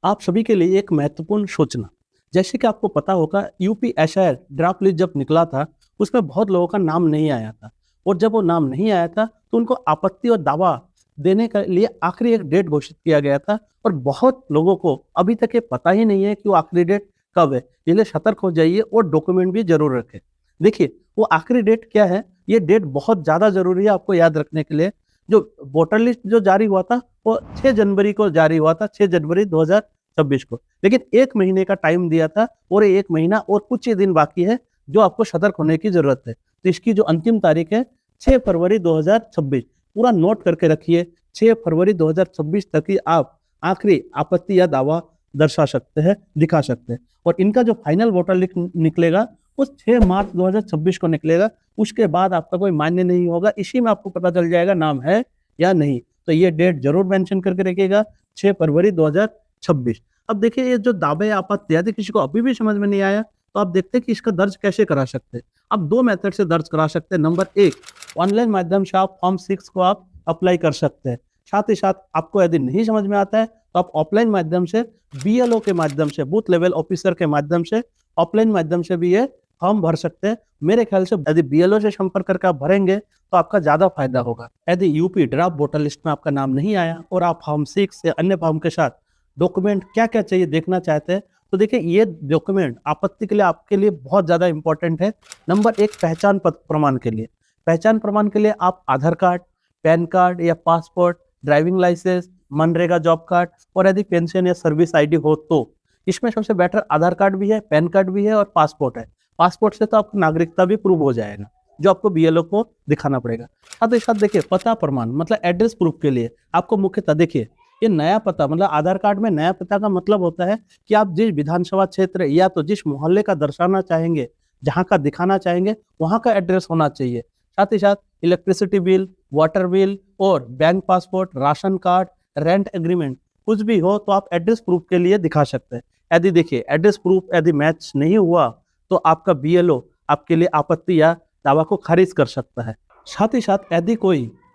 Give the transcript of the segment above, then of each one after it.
आप सभी के लिए एक महत्वपूर्ण सूचना। जैसे कि आपको पता होगा यूपी एशआर ड्राफ्ट लिस्ट जब निकला था, उसमें बहुत लोगों का नाम नहीं आया था और जब वो नाम नहीं आया था तो उनको आपत्ति और दावा देने के लिए आखिरी एक डेट घोषित किया गया था और बहुत लोगों को अभी तक ये पता ही नहीं है कि वो आखिरी डेट कब है। इसलिए सतर्क हो जाइए और डॉक्यूमेंट भी जरूर रखें। देखिए, वो आखिरी डेट क्या है, ये डेट बहुत ज़्यादा ज़रूरी है आपको याद रखने के लिए। जो वोटर लिस्ट जो जारी हुआ था वो 6 जनवरी को जारी हुआ था, 6 जनवरी 2026 को। लेकिन 1 महीने का टाइम दिया था और 1 महीना और कुछ ही दिन बाकी है जो आपको सतर्क होने की ज़रूरत है। तो इसकी जो अंतिम तारीख है 6 फरवरी 2026, पूरा नोट करके रखिए। 6 फरवरी 2026 तक ही आप आखिरी आपत्ति या दावा दर्शा सकते हैं, दिखा सकते हैं और इनका जो फाइनल वोटर लिस्ट निकलेगा वो 6 मार्च 2026 को निकलेगा। उसके बाद आपका कोई मान्य नहीं होगा, इसी में आपको पता चल जाएगा नाम है या नहीं। तो ये डेट जरूर मेंशन करके रखिएगा, 6 फरवरी 2026। अब देखिए, ये जो दावे आपत्ति यदि किसी को अभी भी समझ में नहीं आया तो आप देखते हैं कि इसका दर्ज कैसे करा सकते हैं। आप 2 मेथड से दर्ज करा सकते हैं। नंबर 1, ऑनलाइन माध्यम से आप फॉर्म 6 को आप अप्लाई कर सकते हैं। साथ ही साथ आपको यदि नहीं समझ में आता है तो आप ऑफलाइन माध्यम से बीएलओ के माध्यम से, बूथ लेवल ऑफिसर के माध्यम से, ऑफलाइन माध्यम से भी ये फॉर्म भर सकते हैं। मेरे ख्याल से यदि बीएलओ से संपर्क करके आप भरेंगे तो आपका ज्यादा फायदा होगा। यदि यूपी ड्राफ्ट वोटर लिस्ट में आपका नाम नहीं आया और आप फॉर्म 6 या अन्य फॉर्म के साथ डॉक्यूमेंट क्या क्या चाहिए देखना चाहते हैं तो देखिए, ये डॉक्यूमेंट आपत्ति के लिए आपके लिए बहुत ज्यादा इंपॉर्टेंट है। नंबर 1, पहचान पत्र प्रमाण के लिए। पहचान प्रमाण के लिए आप आधार कार्ड, पैन कार्ड या passport, driving licence, MNREGA job card और यदि पेंशन या सर्विस आईडी हो तो इसमें सबसे बेटर आधार कार्ड भी है, पैन कार्ड भी है और पासपोर्ट है। पासपोर्ट से तो आपकी नागरिकता भी प्रूव हो जाएगा जो आपको बीएलओ को दिखाना पड़ेगा। साथ ही साथ देखिए, पता प्रमाण मतलब एड्रेस प्रूफ के लिए आपको मुख्यतः देखिए, ये नया पता मतलब आधार कार्ड में नया पता का मतलब होता है कि आप जिस विधानसभा क्षेत्र या तो जिस मोहल्ले का दर्शाना चाहेंगे, जहाँ का दिखाना चाहेंगे, वहाँ का एड्रेस होना चाहिए। साथ ही साथ इलेक्ट्रिसिटी बिल, वाटर बिल और bank passport, ration card, rent agreement कुछ भी हो तो आप एड्रेस प्रूफ के लिए दिखा सकते हैं। यदि देखिए एड्रेस प्रूफ यदि मैच नहीं हुआ तो आपका बीएलओ आपके लिए आपत्ति या दावा को खारिज कर सकता है। साथ ही साथ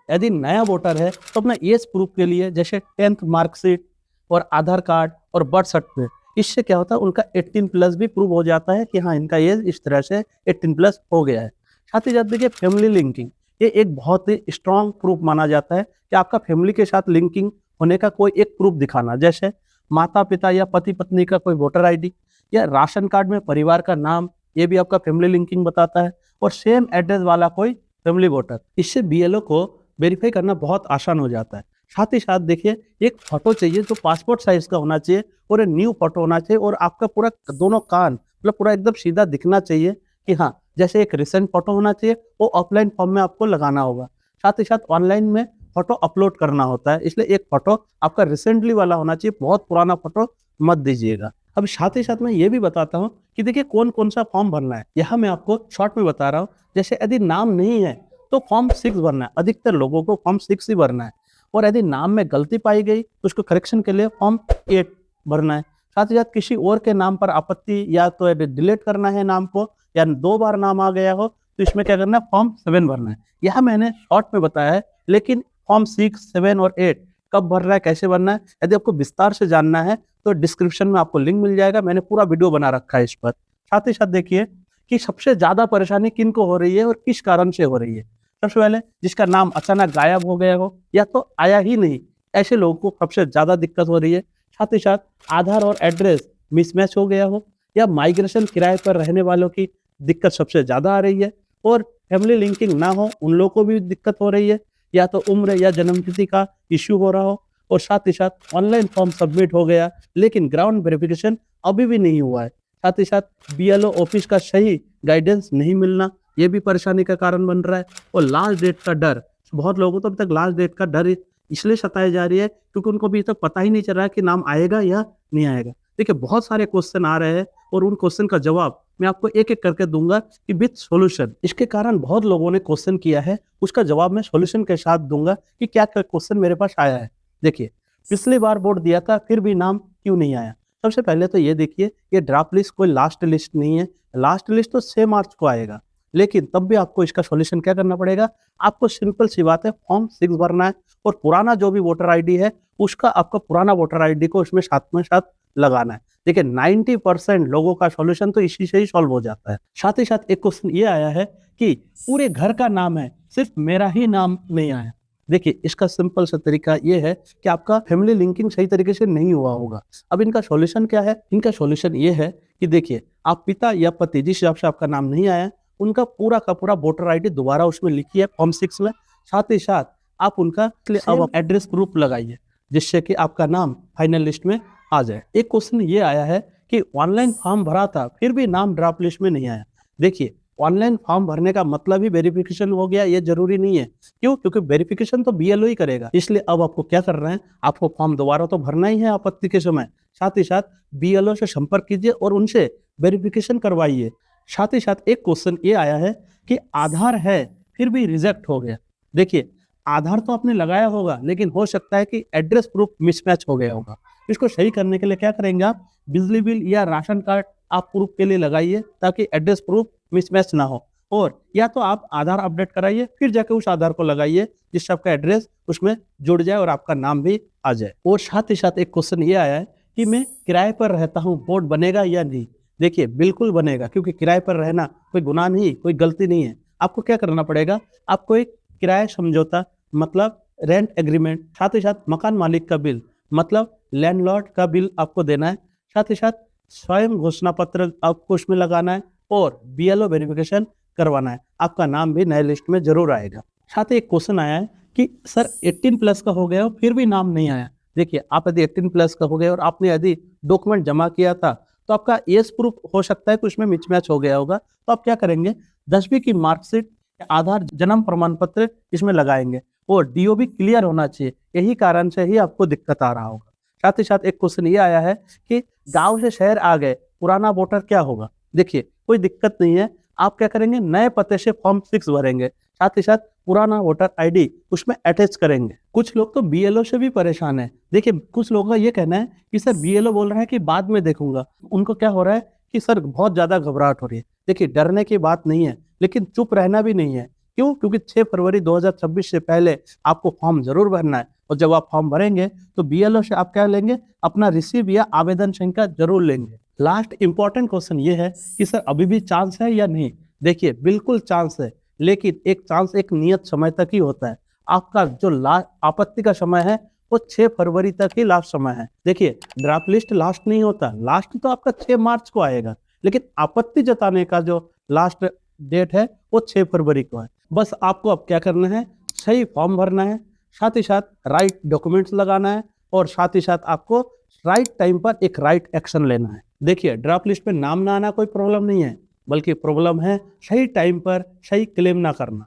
यदि नया वोटर है तो अपना एज प्रूफ के लिए जैसे 10th मार्कशीट और आधार कार्ड और बर्थ सर्टिफिकेट, इससे क्या होता है उनका 18 प्लस भी प्रूव हो जाता है कि हाँ, इनका एज इस तरह से 18 प्लस हो गया है। साथ ही साथ देखिए, फैमिली लिंकिंग, ये एक बहुत ही स्ट्रॉन्ग प्रूफ माना जाता है कि आपका फैमिली के साथ लिंकिंग होने का कोई एक प्रूफ दिखाना, जैसे माता पिता या पति पत्नी का कोई वोटर आईडी या राशन कार्ड में परिवार का नाम, ये भी आपका फैमिली लिंकिंग बताता है और सेम एड्रेस वाला कोई फैमिली वोटर। इससे बीएलओ को वेरीफाई करना बहुत आसान हो जाता है। साथ ही साथ देखिए, एक फोटो चाहिए जो पासपोर्ट साइज का होना चाहिए और एक न्यू फोटो होना चाहिए और आपका पूरा दोनों कान मतलब पूरा एकदम सीधा दिखना चाहिए कि हाँ, जैसे एक रिसेंट फोटो होना चाहिए, वो ऑफलाइन फॉर्म में आपको लगाना होगा। साथ ही साथ ऑनलाइन में फोटो अपलोड करना होता है, इसलिए एक फोटो आपका रिसेंटली वाला होना चाहिए, बहुत पुराना फोटो मत दीजिएगा। अब साथ ही साथ मैं ये भी बताता हूँ कि देखिए कौन कौन सा फॉर्म भरना है, यह मैं आपको शॉर्ट में बता रहा हूँ। जैसे यदि नाम नहीं है तो फॉर्म 6 भरना है, अधिकतर लोगों को फॉर्म 6 ही भरना है और यदि नाम में गलती पाई गई तो उसको करेक्शन के लिए फॉर्म 8 भरना है। साथ ही साथ किसी और के नाम पर आपत्ति या तो डिलीट करना है नाम को या 2 बार नाम आ गया हो तो इसमें क्या करना है, फॉर्म 7 भरना है। यह मैंने शॉर्ट में बताया है, लेकिन फॉर्म 6, 7 और 8 कब भरना है, कैसे भरना है, यदि आपको विस्तार से जानना है तो डिस्क्रिप्शन में आपको लिंक मिल जाएगा, मैंने पूरा वीडियो बना रखा है इस पर। साथ ही साथ देखिए कि सबसे ज्यादा परेशानी किन को हो रही है और किस कारण से हो रही है। सबसे पहले जिसका नाम अचानक गायब हो गया हो या तो आया ही नहीं, ऐसे लोगों को सबसे ज्यादा दिक्कत हो रही है। साथ ही साथ आधार और एड्रेस मिसमैच हो गया हो या माइग्रेशन किराए पर रहने वालों की दिक्कत सबसे ज्यादा आ रही है और फैमिली लिंकिंग ना हो उन लोगों को भी दिक्कत हो रही है, या तो उम्र या जन्मतिथि का इश्यू हो रहा हो और साथ ही साथ ऑनलाइन फॉर्म सबमिट हो गया लेकिन ग्राउंड वेरिफिकेशन अभी भी नहीं हुआ है। साथ ही साथ बीएलओ ऑफिस का सही गाइडेंस नहीं मिलना, ये भी परेशानी का कारण बन रहा है। और लास्ट डेट का डर, बहुत लोगों को तो अभी तक लास्ट डेट का डर इसलिए सताई जा रही है क्योंकि उनको अभी तक पता ही नहीं चल रहा है कि नाम आएगा या नहीं आएगा। देखिए, बहुत सारे क्वेश्चन आ रहे हैं और उन क्वेश्चन का जवाब मैं आपको एक एक करके दूंगा कि विथ सॉल्यूशन। इसके कारण बहुत लोगों ने क्वेश्चन किया है, उसका जवाब मैं सॉल्यूशन के साथ दूंगा कि क्या क्या क्वेश्चन मेरे पास आया है। देखिए, पिछली बार वोट दिया था फिर भी नाम क्यों नहीं आया। सबसे पहले तो ये देखिए, ये ड्राफ्ट लिस्ट कोई लास्ट लिस्ट नहीं है, लास्ट लिस्ट तो 6 मार्च को आएगा, लेकिन तब भी आपको इसका सॉल्यूशन क्या करना पड़ेगा, आपको सिंपल सी बात है, फॉर्म 6 भरना है और पुराना जो भी वोटर आईडी है उसका आपका पुराना वोटर आईडी को उसमें साथ में साथ लगाना है। देखिए 90% लोगों का सॉल्यूशन तो इसी से ही सॉल्व हो जाता है। साथ ही साथ एक क्वेश्चन ये आया है कि पूरे घर का नाम है, सिर्फ मेरा ही नाम नहीं आया। देखिए इसका सिंपल सा तरीका ये है कि आपका फैमिली लिंकिंग सही तरीके से नहीं हुआ होगा। अब इनका सॉल्यूशन क्या है? इनका सॉल्यूशन ये है कि देखिए आप पिता या पति जिस हिसाब से आपका नाम नहीं आया, उनका पूरा का पूरा वोटर आईडी दोबारा उसमें लिखिए फॉर्म 6 में। साथ ही साथ आप उनका अब एड्रेस प्रूफ लगाइए, जिससे कि आपका नाम फाइनल लिस्ट में आ जाए। एक क्वेश्चन ये आया है कि ऑनलाइन फॉर्म भरा था फिर भी नाम ड्राफ्ट लिस्ट में नहीं आया। देखिए ऑनलाइन फॉर्म भरने का मतलब ही वेरिफिकेशन हो गया, ये जरूरी नहीं है। क्यों? क्योंकि वेरिफिकेशन तो बीएलओ ही करेगा। इसलिए अब आपको क्या करना है, आपको फॉर्म दोबारा तो भरना ही है आपत्ति के समय। साथ ही साथ बीएलओ से संपर्क कीजिए और उनसे वेरिफिकेशन करवाइए। साथ ही साथ एक क्वेश्चन ये आया है कि आधार है फिर भी रिजेक्ट हो गया। देखिए आधार तो आपने लगाया होगा, लेकिन हो सकता है कि एड्रेस प्रूफ मिसमैच हो गया होगा। इसको सही करने के लिए क्या करेंगे, आप बिजली बिल या राशन कार्ड आप प्रूफ के लिए लगाइए, ताकि एड्रेस प्रूफ मिसमैच ना हो। और या तो आप आधार अपडेट कराइए, फिर जाके उस आधार को लगाइए जिससे आपका एड्रेस उसमें जुड़ जाए और आपका नाम भी आ जाए। और साथ ही साथ एक क्वेश्चन ये आया है कि मैं किराए पर रहता हूँ, बोर्ड बनेगा या नहीं? देखिए बिल्कुल बनेगा, क्योंकि किराए पर रहना कोई गुनाह नहीं, कोई गलती नहीं है। आपको क्या करना पड़ेगा, आपको एक किराया समझौता मतलब रेंट एग्रीमेंट, साथ ही साथ मकान मालिक का बिल मतलब लैंडलॉर्ड का बिल आपको देना है। साथ ही साथ स्वयं घोषणा पत्र आपको उसमें लगाना है और बीएलओ वेरिफिकेशन करवाना है। आपका नाम भी नए लिस्ट में जरूर आएगा। साथ ही एक क्वेश्चन आया है कि सर 18 प्लस का हो गया हो फिर भी नाम नहीं आया। देखिए आप यदि 18 प्लस का हो गए और आपने यदि डॉक्यूमेंट जमा किया था, तो आपका एज प्रूफ हो सकता है कि उसमें मिसमैच हो गया होगा। तो आप क्या करेंगे, 10वीं की मार्कशीट, आधार, जन्म प्रमाण पत्र इसमें लगाएंगे और डीओ भी क्लियर होना चाहिए। यही कारण से ही आपको दिक्कत आ रहा होगा। साथ ही साथ एक क्वेश्चन ये आया है कि गांव से शहर आ गए, पुराना वोटर क्या होगा? देखिए कोई दिक्कत नहीं है, आप क्या करेंगे, नए पते से फॉर्म 6 भरेंगे। साथ ही साथ पुराना वोटर आईडी उसमें अटैच करेंगे। कुछ लोग तो बीएलओ से भी परेशान है। देखिए कुछ लोगों का ये कहना है कि सर बीएलओ बोल रहा है कि बाद में देखूंगा। उनको क्या हो रहा है कि सर बहुत ज्यादा घबराहट हो रही है। देखिए डरने की बात नहीं है, लेकिन चुप रहना भी नहीं है। क्यों? क्योंकि 6 फरवरी 2026 से पहले आपको फॉर्म जरूर भरना है। और जब आप फॉर्म भरेंगे तो बीएलओ से आप क्या लेंगे, अपना रिसीव या आवेदन संख्या जरूर लेंगे। लास्ट इंपॉर्टेंट क्वेश्चन ये है कि सर अभी भी चांस है या नहीं? देखिए बिल्कुल चांस है, लेकिन एक चांस एक नियत समय तक ही होता है। आपका जो आपत्ति का समय है वो 6 फरवरी तक ही लास्ट समय है। देखिए ड्राफ्ट लिस्ट लास्ट नहीं होता, लास्ट तो आपका 6 मार्च को आएगा, लेकिन आपत्ति जताने का जो लास्ट डेट है वो 6 फरवरी को है। बस आपको अब क्या करना है, सही फॉर्म भरना है, साथ ही साथ राइट डॉक्यूमेंट्स लगाना है और साथ ही साथ आपको राइट टाइम पर एक राइट एक्शन लेना है। देखिए ड्राफ्ट लिस्ट में नाम ना आना कोई प्रॉब्लम नहीं है, बल्कि प्रॉब्लम है सही टाइम पर सही क्लेम ना करना।